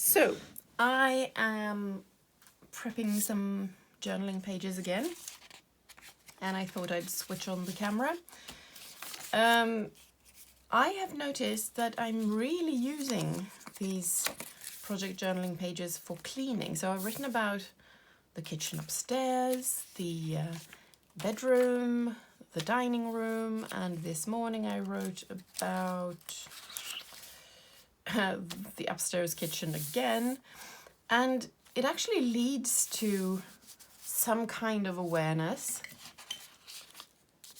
So I am prepping some journaling pages again, and I thought I'd switch on the camera. I have noticed that I'm really using these project journaling pages for cleaning. So I've written about the kitchen upstairs, the bedroom, the dining room, and this morning I wrote about the upstairs kitchen again. And it actually leads to some kind of awareness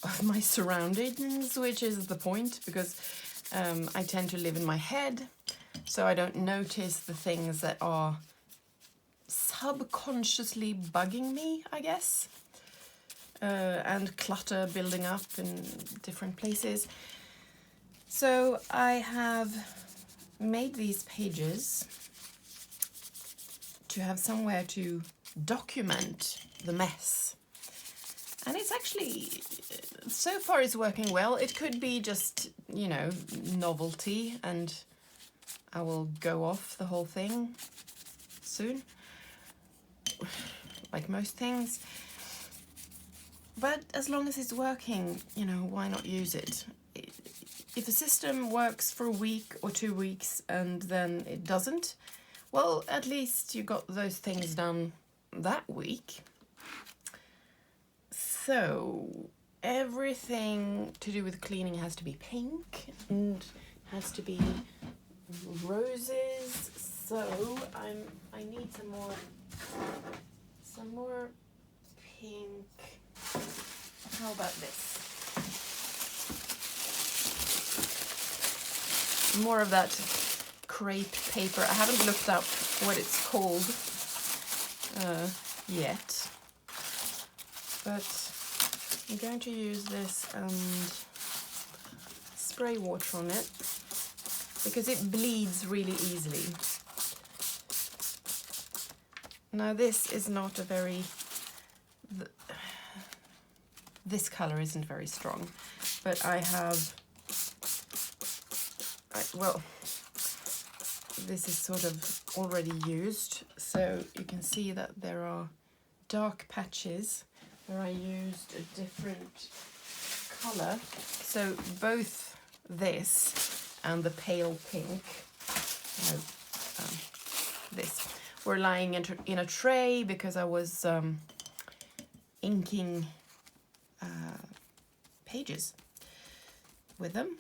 of my surroundings, which is the point, because I tend to live in my head, so I don't notice the things that are subconsciously bugging me, I guess, and clutter building up in different places. So I have made these pages to have somewhere to document the mess. And it's actually, so far it's working well. It could be just, you know, novelty, and I will go off the whole thing soon, like most things. But as long as it's working, you know, why not use it? If a system works for a week or 2 weeks and then it doesn't, well, at least you got those things done that week. So everything to do with cleaning has to be pink and has to be roses. So I need some more pink. How about this? More of that crepe paper. I haven't looked up what it's called yet, but I'm going to use this and spray water on it because it bleeds really easily. Now this is not a very, this color isn't very strong, but I have, well, this is sort of already used, so you can see that there are dark patches where I used a different color. So both this and the pale pink, this, were lying in a tray because I was inking pages with them.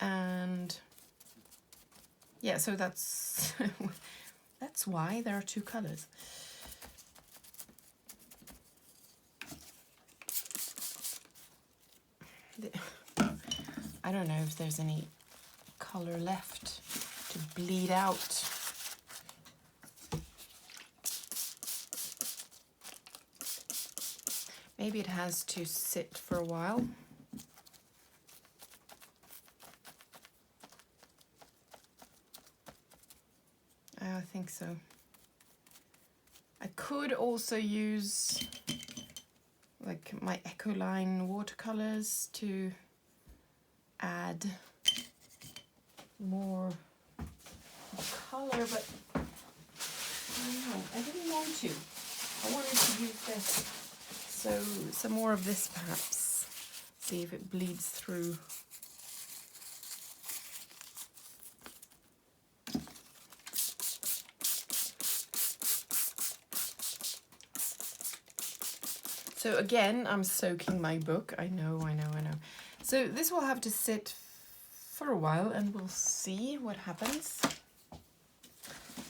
And yeah, so that's that's why there are two colors. I don't know if there's any color left to bleed out. Maybe it has to sit for a while. I think so. I could also use like my Ecoline watercolors to add more color, but I don't know, I didn't want to. I wanted to use this. So some more of this perhaps. See if it bleeds through. So again, I'm soaking my book. I know. So this will have to sit for a while and we'll see what happens.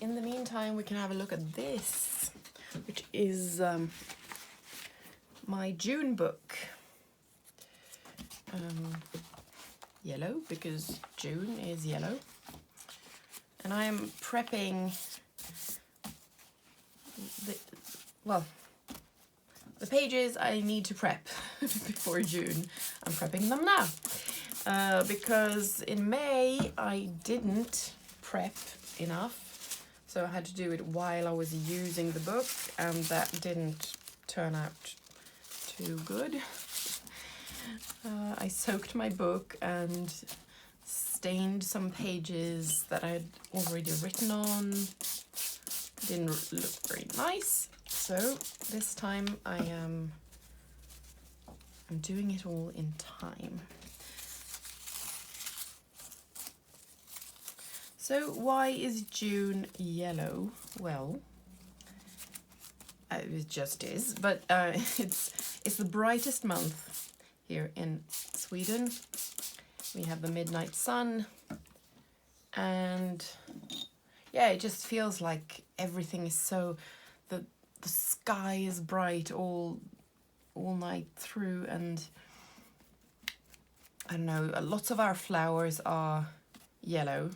In the meantime, we can have a look at this, which is my June book. Yellow, because June is yellow. And I am prepping the pages I need to prep before June. I'm prepping them now because in May I didn't prep enough, so I had to do it while I was using the book, and that didn't turn out too good. I soaked my book and stained some pages that I had already written on. Didn't look very nice. So this time I'm doing it all in time. So why is June yellow? Well, it just is, but it's the brightest month here in Sweden. We have the midnight sun, and yeah, it just feels like everything is so, the sky is bright all night through, and I don't know, lots of our flowers are yellow.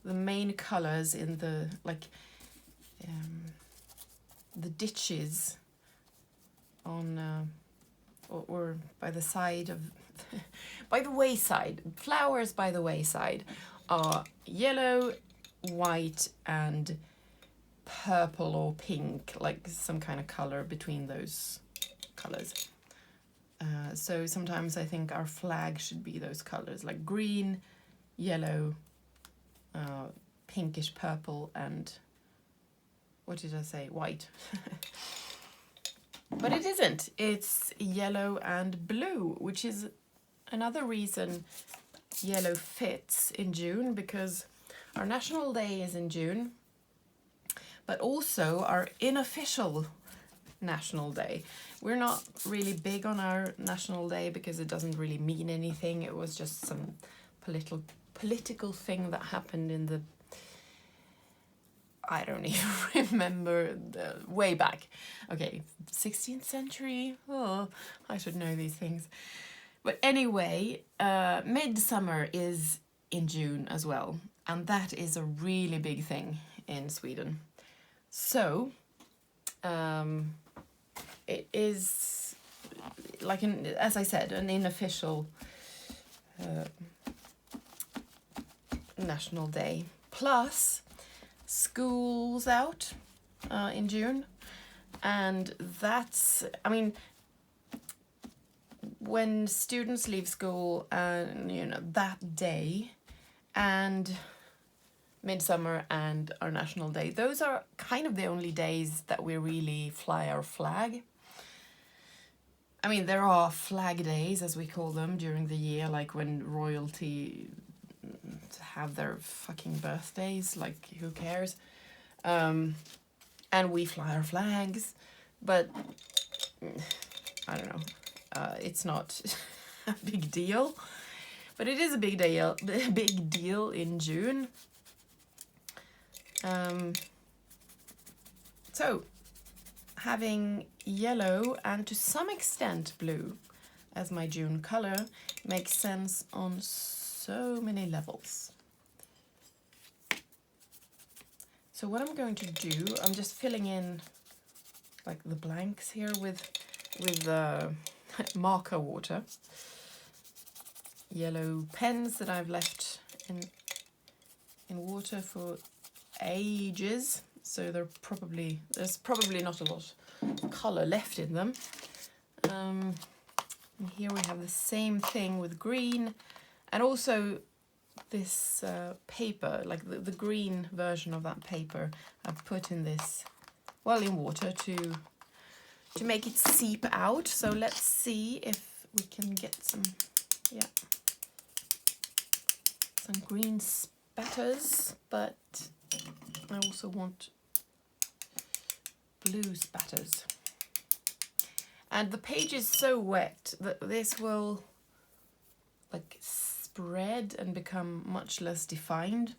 The main colors in the ditches on or by the side of by the wayside, flowers by the wayside are yellow, white and purple or pink, like some kind of color between those colors. So sometimes I think our flag should be those colors, like green, yellow, pinkish purple, and what did I say? White. But it isn't. It's yellow and blue, which is another reason yellow fits in June, because our National Day is in June, but also our unofficial National Day. We're not really big on our National Day because it doesn't really mean anything. It was just some political thing that happened in the, I don't even remember, way back. Okay, 16th century. Oh, I should know these things. But anyway, Midsummer is in June as well, and that is a really big thing in Sweden. So, it is, like, as I said, an unofficial National Day. Plus, school's out in June, and that's, I mean, when students leave school, and you know, that day and Midsummer and our National Day, those are kind of the only days that we really fly our flag. I mean, there are flag days, as we call them, during the year, like when royalty have their fucking birthdays, like who cares? And we fly our flags, but I don't know, it's not a big deal, but it is a big deal in June. So having yellow and to some extent blue as my June color makes sense on so many levels. So what I'm going to do, I'm just filling in like the blanks here with marker water. Yellow pens that I've left in water for ages, so there's probably not a lot of color left in them. And here we have the same thing with green, and also this paper, like the green version of that paper, I've put in this, well, in water to make it seep out. So let's see if we can get some green spatters, but I also want blue spatters. And the page is so wet that this will like spread and become much less defined,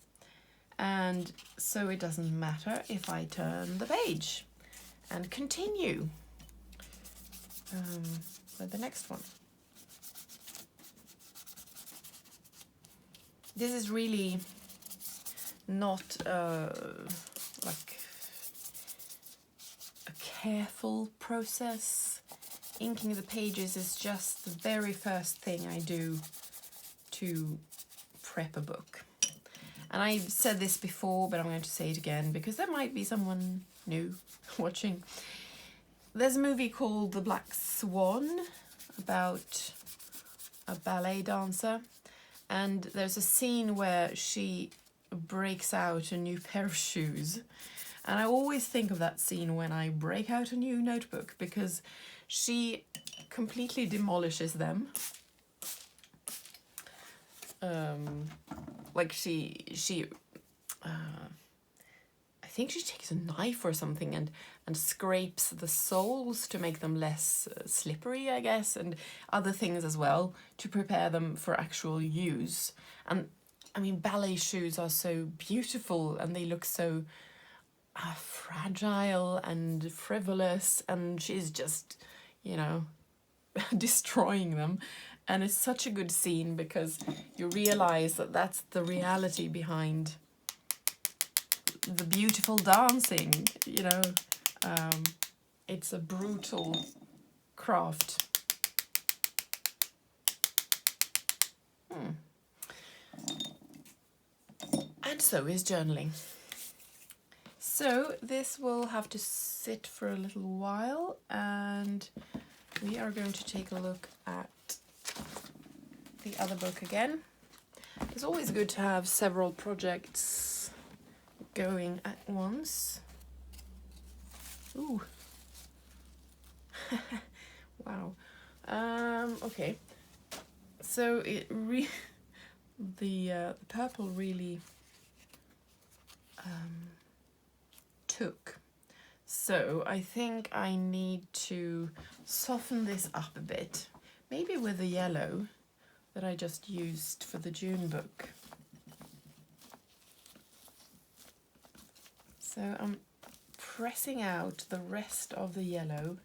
and so it doesn't matter if I turn the page and continue with the next one. This is really not like a careful process. Inking the pages is just the very first thing I do to prep a book. And I've said this before, but I'm going to say it again because there might be someone new watching. There's a movie called The Black Swan about a ballet dancer, and there's a scene where she breaks out a new pair of shoes. And I always think of that scene when I break out a new notebook, because she completely demolishes them. Like I think she takes a knife or something and scrapes the soles to make them less slippery, I guess, and other things as well to prepare them for actual use. And I mean, ballet shoes are so beautiful and they look so fragile and frivolous, and she's just, you know, destroying them. And it's such a good scene because you realize that that's the reality behind the beautiful dancing, you know. It's a brutal craft. And so is journaling. So this will have to sit for a little while, and we are going to take a look at the other book again. It's always good to have several projects going at once. Ooh. Wow. Okay. So the purple really took. So I think I need to soften this up a bit. Maybe with the yellow that I just used for the June book. So I'm pressing out the rest of the yellow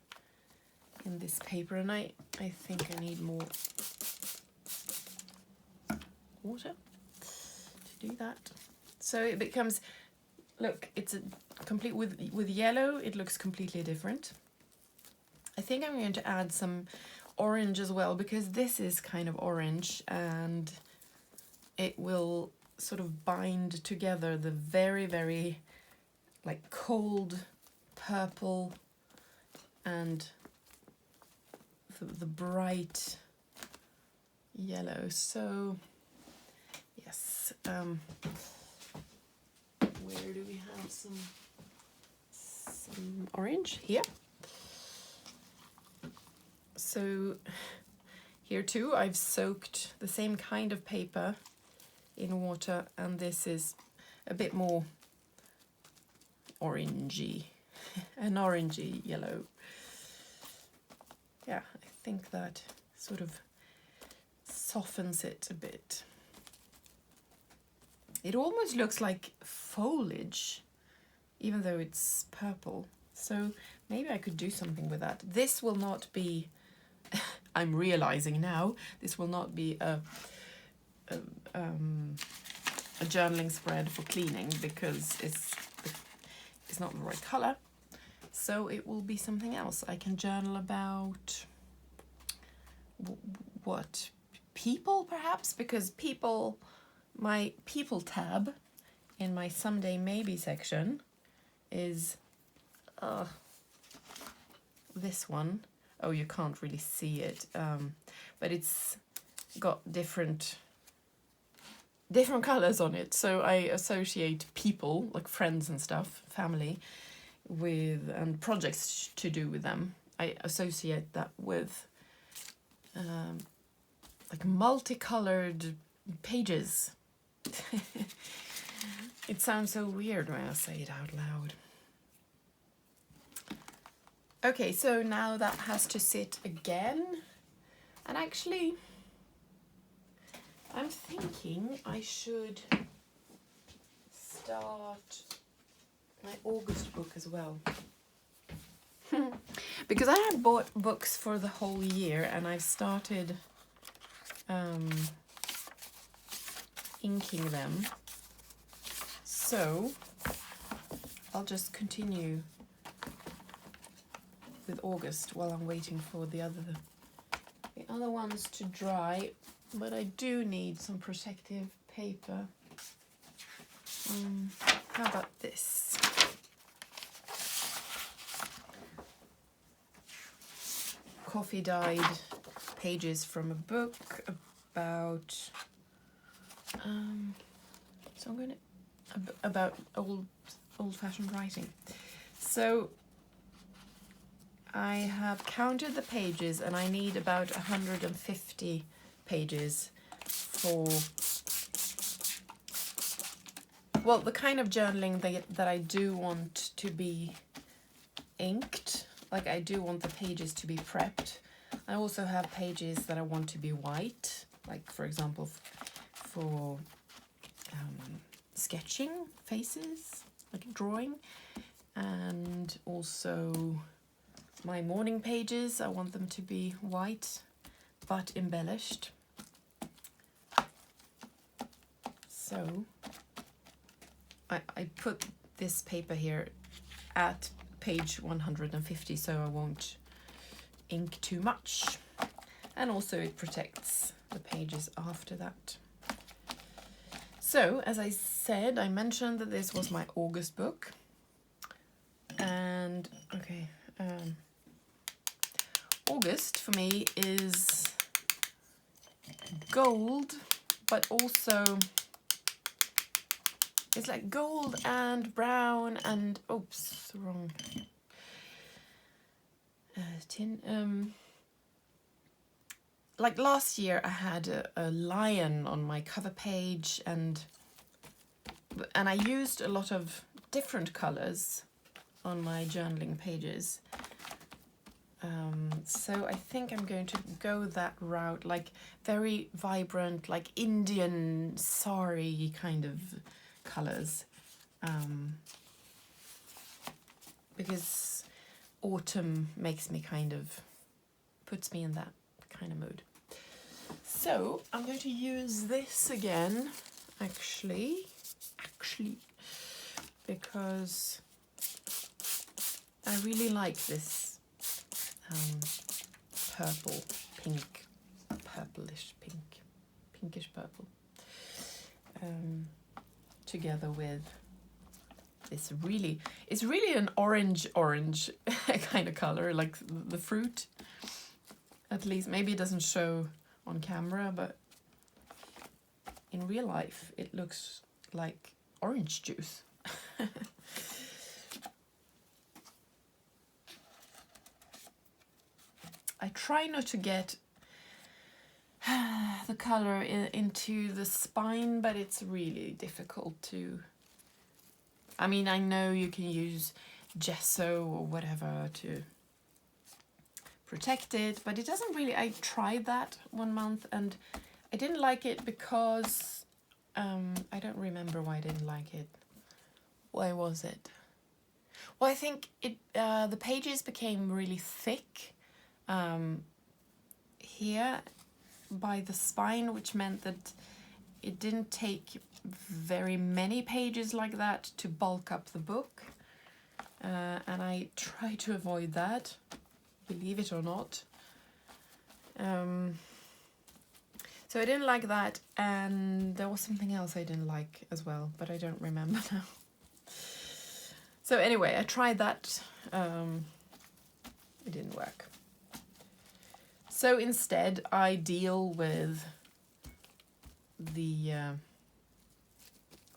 in this paper, and I think I need more water to do that. So it becomes, look, it's a complete, with yellow it looks completely different. I think I'm going to add some orange as well, because this is kind of orange and it will sort of bind together the very, very like cold purple and the bright yellow. So yes, where do we have some orange? Here. So here too I've soaked the same kind of paper in water, and this is a bit more orangey, an orangey yellow. Yeah, I think that sort of softens it a bit. It almost looks like foliage, even though it's purple. So maybe I could do something with that. This will not be, I'm realizing now, this will not be a journaling spread for cleaning, because it's not the right color. So it will be something else. I can journal about what? People, perhaps, because people, my people tab in my Someday Maybe section is this one. Oh, you can't really see it, but it's got different colors on it. So I associate people, like friends and stuff, family, with, and projects to do with them. I associate that with like multicolored pages. It sounds so weird when I say it out loud. Okay, so now that has to sit again. And actually, I'm thinking I should start my August book as well. Because I have bought books for the whole year, and I've started inking them. So I'll just continue with August while I'm waiting for the other ones to dry. But I do need some protective paper. How about this? Coffee dyed pages from a book about so I'm going to about old-fashioned writing. So I have counted the pages and I need about 150 pages for, well, the kind of journaling that I do want to be inked. Like, I do want the pages to be prepped. I also have pages that I want to be white, like for example for sketching faces, like drawing, and also my morning pages, I want them to be white but embellished. So I put this paper here at page 150 so I won't ink too much, and also it protects the pages after that. So as I said, I mentioned that this was my August book, and okay, August for me is gold, but also it's like gold and brown and oops, wrong tin. Like last year I had a lion on my cover page, and I used a lot of different colors on my journaling pages. So I think I'm going to go that route, like very vibrant, like Indian sari kind of colors, because autumn makes me puts me in that kind of mood. So I'm going to use this again, actually, because I really like this purple, pink, purplish pink, pinkish purple, together with this it's really an orange kind of color, like the fruit, at least. Maybe it doesn't show on camera, but in real life it looks like orange juice. I try not to get the color into the spine, but it's really difficult to. I mean, I know you can use gesso or whatever to protect it, but it doesn't really. I tried that 1 month and I didn't like it because I don't remember why I didn't like it. Why was it? Well, I think the pages became really thick here by the spine, which meant that it didn't take very many pages like that to bulk up the book, and I try to avoid that, believe it or not. So I didn't like that, and there was something else I didn't like as well, but I don't remember now. So anyway, I tried that. It didn't work. So instead, I deal with the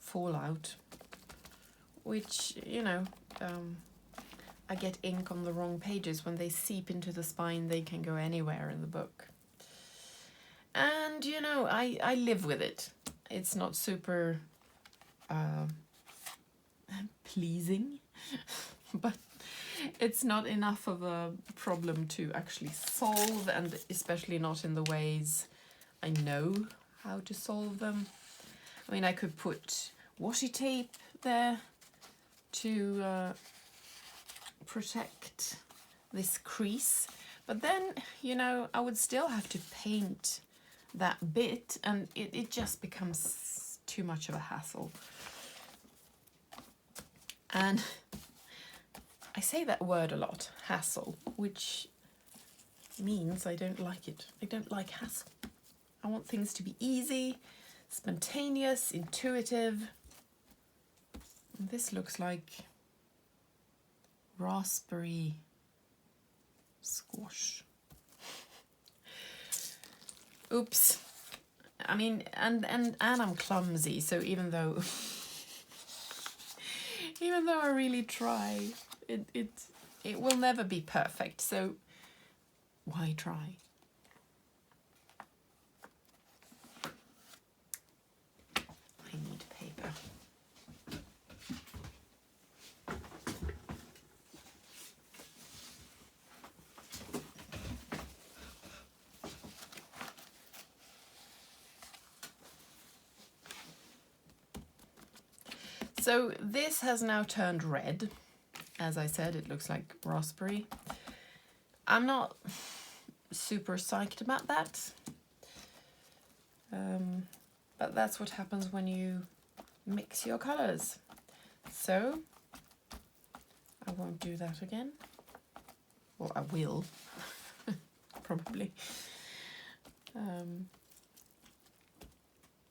fallout, which, you know, I get ink on the wrong pages. When they seep into the spine, they can go anywhere in the book. And, you know, I live with it. It's not super pleasing, but it's not enough of a problem to actually solve, and especially not in the ways I know how to solve them. I mean, I could put washi tape there to protect this crease, but then, you know, I would still have to paint that bit, and it just becomes too much of a hassle. And I say that word a lot, hassle, which means I don't like it. I don't like hassle. I want things to be easy, spontaneous, intuitive. And this looks like raspberry squash. Oops. I mean, and I'm clumsy, so even though even though I really try, it will never be perfect, so why try? I need paper. So this has now turned red. As I said, it looks like raspberry. I'm not super psyched about that. But that's what happens when you mix your colors. So I won't do that again. Well, I will, probably.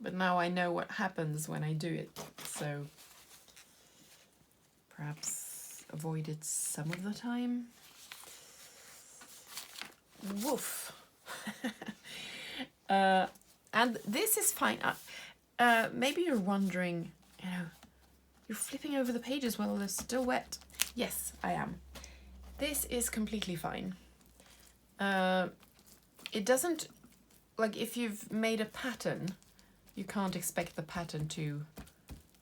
But now I know what happens when I do it, so perhaps avoid it some of the time. Woof. And this is fine. Maybe you're wondering, you're flipping over the pages while they're still wet. Yes, I am. This is completely fine. It doesn't, like if you've made a pattern, you can't expect the pattern to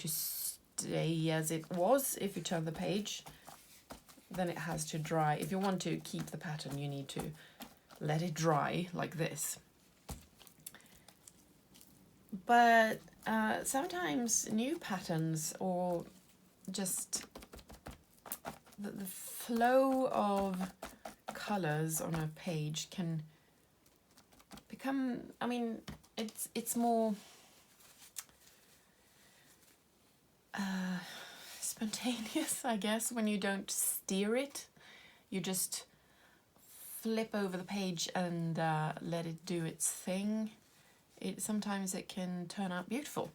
stay as it was. If you turn the page, then it has to dry. If you want to keep the pattern, you need to let it dry like this. But sometimes new patterns, or just the flow of colors on a page can become, I mean, it's more spontaneous, I guess, when you don't steer it. You just flip over the page and let it do its thing. Sometimes it can turn out beautiful.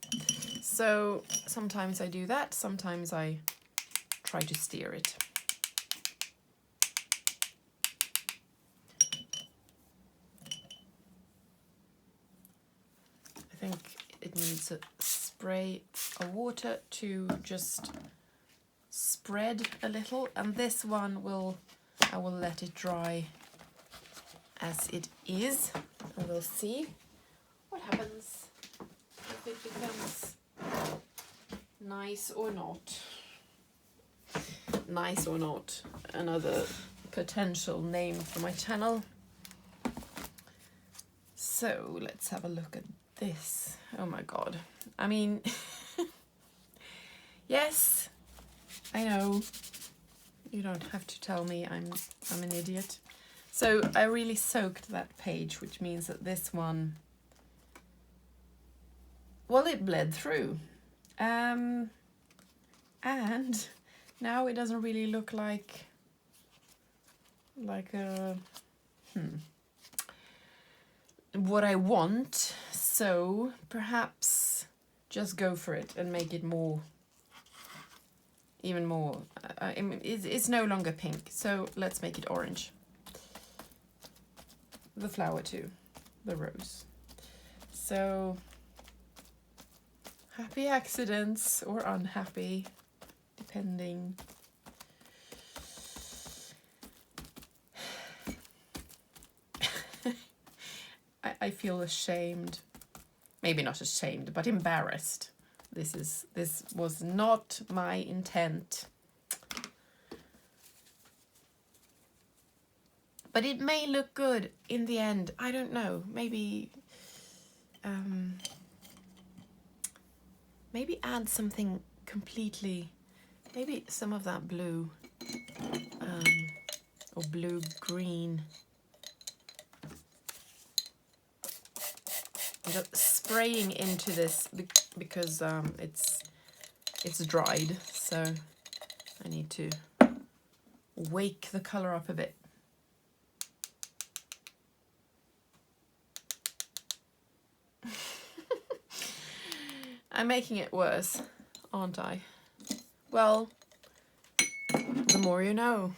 So sometimes I do that, sometimes I try to steer it. I think it needs a spray of water to just spread a little, and this one I will let it dry as it is, and we'll see what happens, if it becomes nice or not. Nice or not, another potential name for my channel. So let's have a look at this. Oh my god. I mean, yes, I know. You don't have to tell me I'm an idiot. So I really soaked that page, which means that this one, well, it bled through. And now it doesn't really look like a what I want, so perhaps just go for it and make it more, even more. It's no longer pink, so let's make it orange. The flower too, the rose. So happy accidents or unhappy, depending. I feel ashamed, maybe not ashamed, but embarrassed. This was not my intent. But it may look good in the end. I don't know. Maybe maybe add something completely, maybe some of that blue or blue-green. I'm just spraying into this because it's dried, so I need to wake the color up a bit. I'm making it worse, aren't I? Well, the more you know.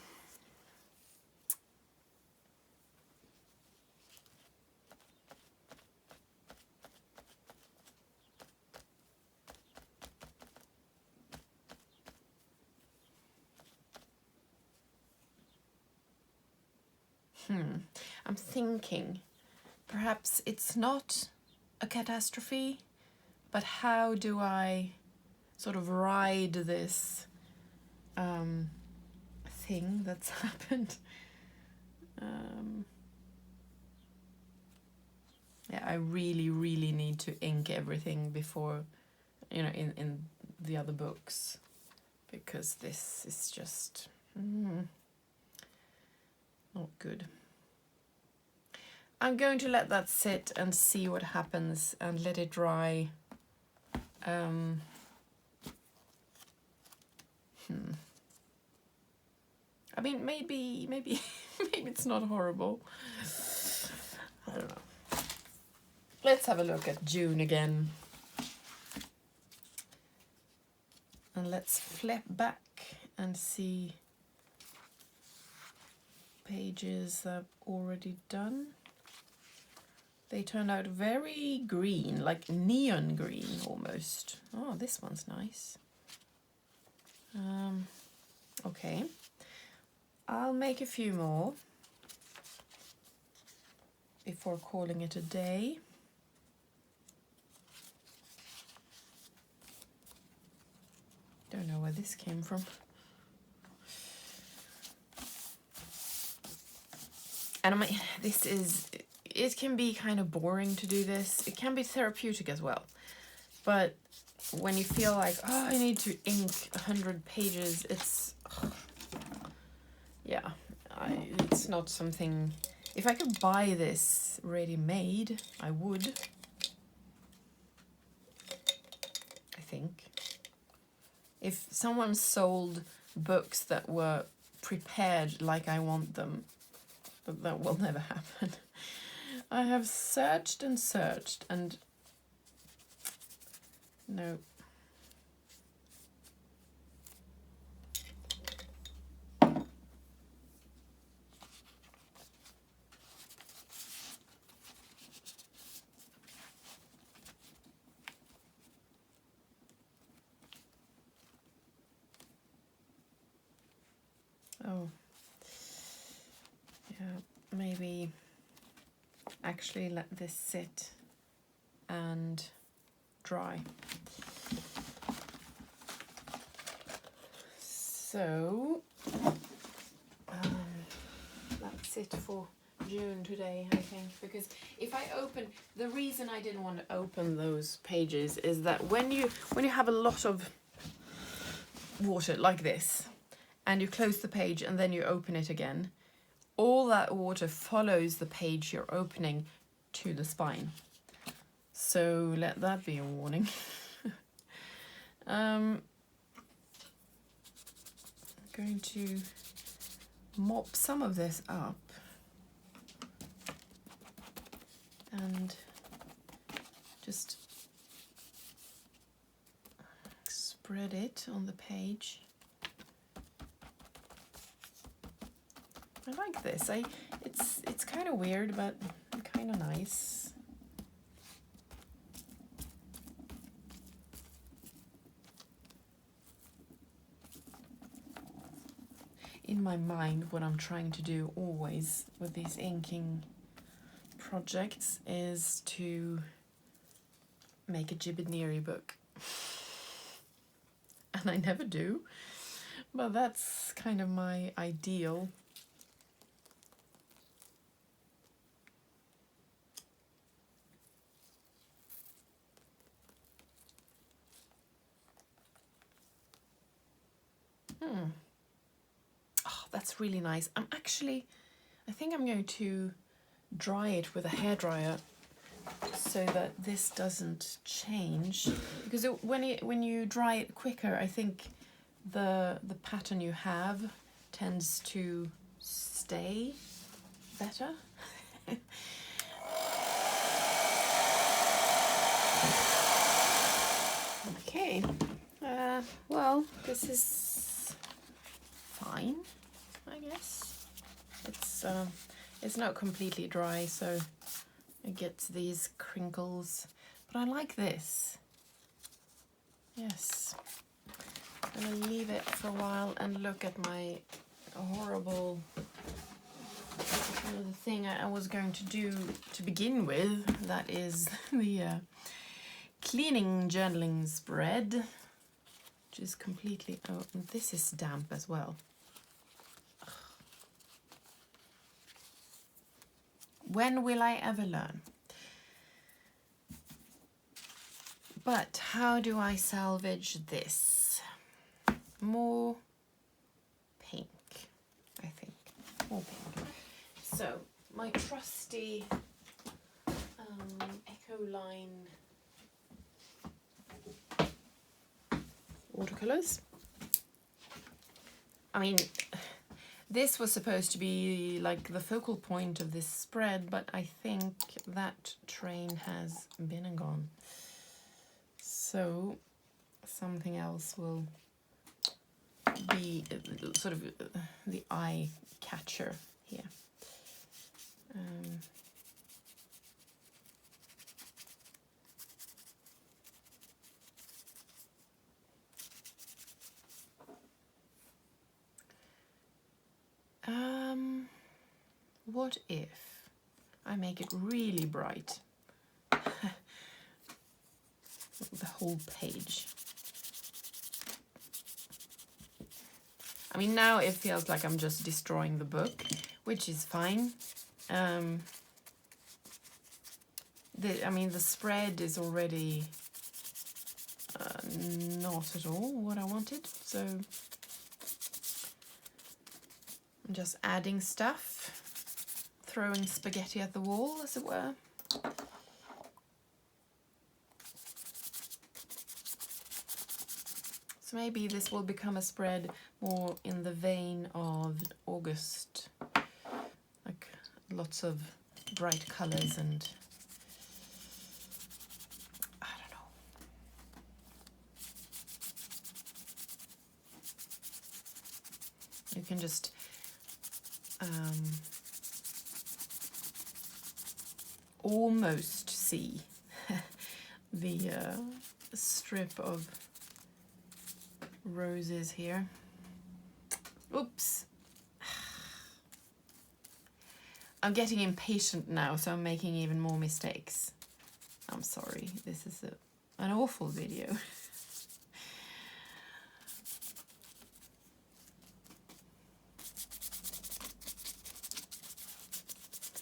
I'm thinking perhaps it's not a catastrophe, but how do I sort of ride this thing that's happened? Yeah, I really need to ink everything before, you know, in the other books, because this is just not good. I'm going to let that sit and see what happens and let it dry. I mean, maybe maybe it's not horrible. I don't know. Let's have a look at June again. And let's flip back and see pages I've already done. They turned out very green, like neon green almost. Oh, this one's nice. Okay, I'll make a few more before calling it a day. Don't know where this came from. And I mean, it can be kind of boring to do this. It can be therapeutic as well. But when you feel like, oh, I need to ink 100 pages, it's, yeah, it's not something. If I could buy this ready-made, I would. I think. If someone sold books that were prepared like I want them, but that will never happen. I have searched and searched and no. Oh. Yeah, maybe actually let this sit and dry. So that's it for June today, I think, because if I open, the reason I didn't want to open those pages is that when you have a lot of water like this and you close the page and then you open it again, all that water follows the page you're opening to the spine. So let that be a warning. I'm going to mop some of this up and just spread it on the page. I like this. It's kind of weird, but kind of nice. In my mind, what I'm trying to do always with these inking projects is to make a Jibiniri book. And I never do, but that's kind of my ideal. Oh, that's really nice. I think I'm going to dry it with a hairdryer so that this doesn't change, because when you dry it quicker, I think the pattern you have tends to stay better. Okay, well, this is fine, I guess. It's not completely dry, so it gets these crinkles, but I like this. Yes, I'm gonna leave it for a while and look at my horrible Another thing I was going to do to begin with, that is the cleaning journaling spread, which is completely, oh, and this is damp as well. When will I ever learn? But how do I salvage this? More pink, I think. More pink. So, my trusty Ecoline watercolors. I mean, this was supposed to be like the focal point of this spread, but I think that train has been and gone. So something else will be sort of the eye catcher here. What if I make it really bright? The whole page. I mean, now it feels like I'm just destroying the book, which is fine. I mean, the spread is already not at all what I wanted, so I'm just adding stuff, throwing spaghetti at the wall, as it were. So maybe this will become a spread more in the vein of August, like lots of bright colors and I don't know. You can just almost see the strip of roses here. Oops. I'm getting impatient now, so I'm making even more mistakes. I'm sorry, this is an awful video.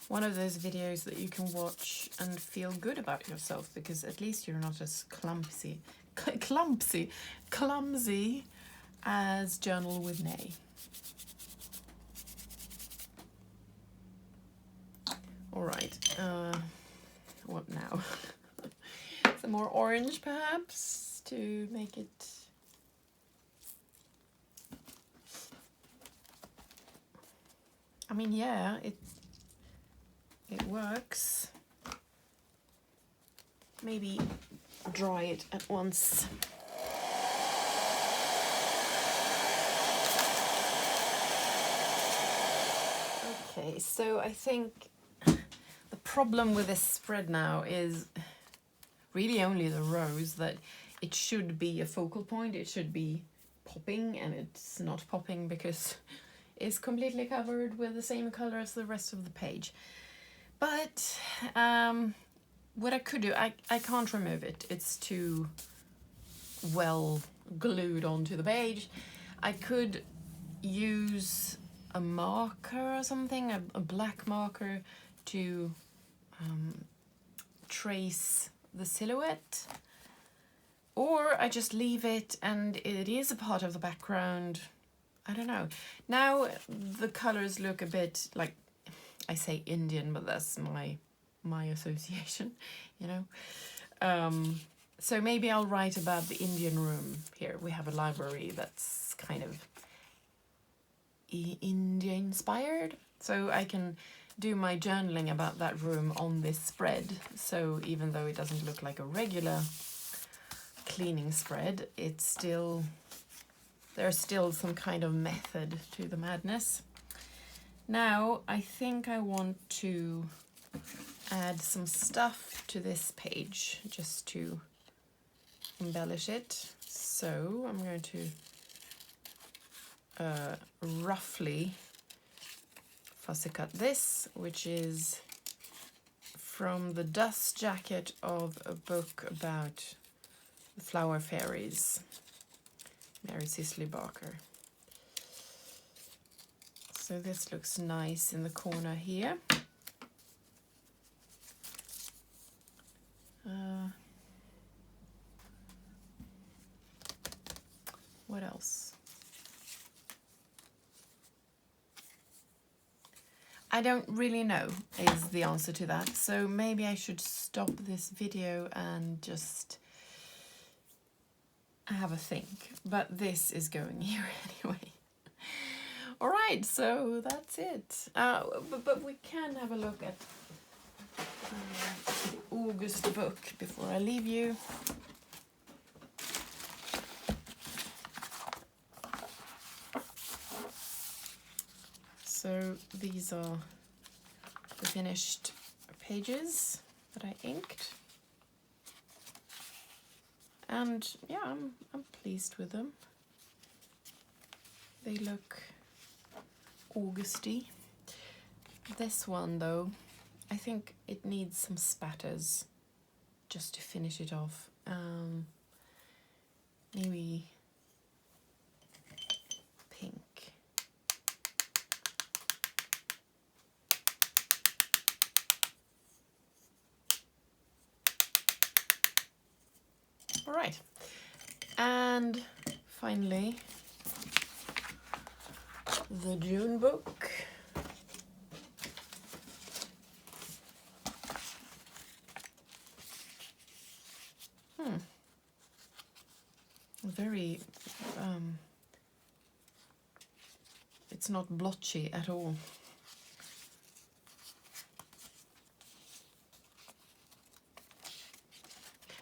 One of those videos that you can watch and feel good about yourself, because at least you're not as clumsy as Journal with Nay. All right, what now? Some more orange, perhaps, to make it. I mean, yeah, it works. Maybe dry it at once. Okay, so I think the problem with this spread now is really only the rose, that it should be a focal point, it should be popping, and it's not popping because it's completely covered with the same color as the rest of the page. But what I could do, I can't remove it, it's too well glued onto the page. I could use a marker or something, a black marker, to trace the silhouette, or I just leave it and it is a part of the background. I don't know. Now the colors look a bit like, I say Indian, but that's my association, you know. So maybe I'll write about the Indian room here. We have a library that's kind of India inspired, so I can do my journaling about that room on this spread. So even though it doesn't look like a regular cleaning spread, it's still, there's still some kind of method to the madness. Now I think I want to add some stuff to this page just to embellish it. So I'm going to roughly fussy cut this, which is from the dust jacket of a book about the flower fairies, Mary Cicely Barker. So this looks nice in the corner here. What else? I don't really know is the answer to that. So maybe I should stop this video and just have a think. But this is going here anyway. All right, so that's it. But we can have a look at the August book before I leave you. So these are the finished pages that I inked. And yeah, I'm pleased with them. They look Augusty. This one though, I think it needs some spatters just to finish it off. Maybe pink. All right, and finally the June book. Very, it's not blotchy at all.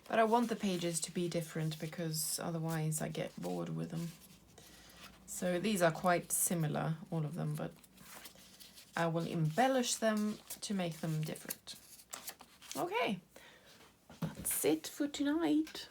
But I want the pages to be different because otherwise I get bored with them. So these are quite similar, all of them, but I will embellish them to make them different. Okay, that's it for tonight.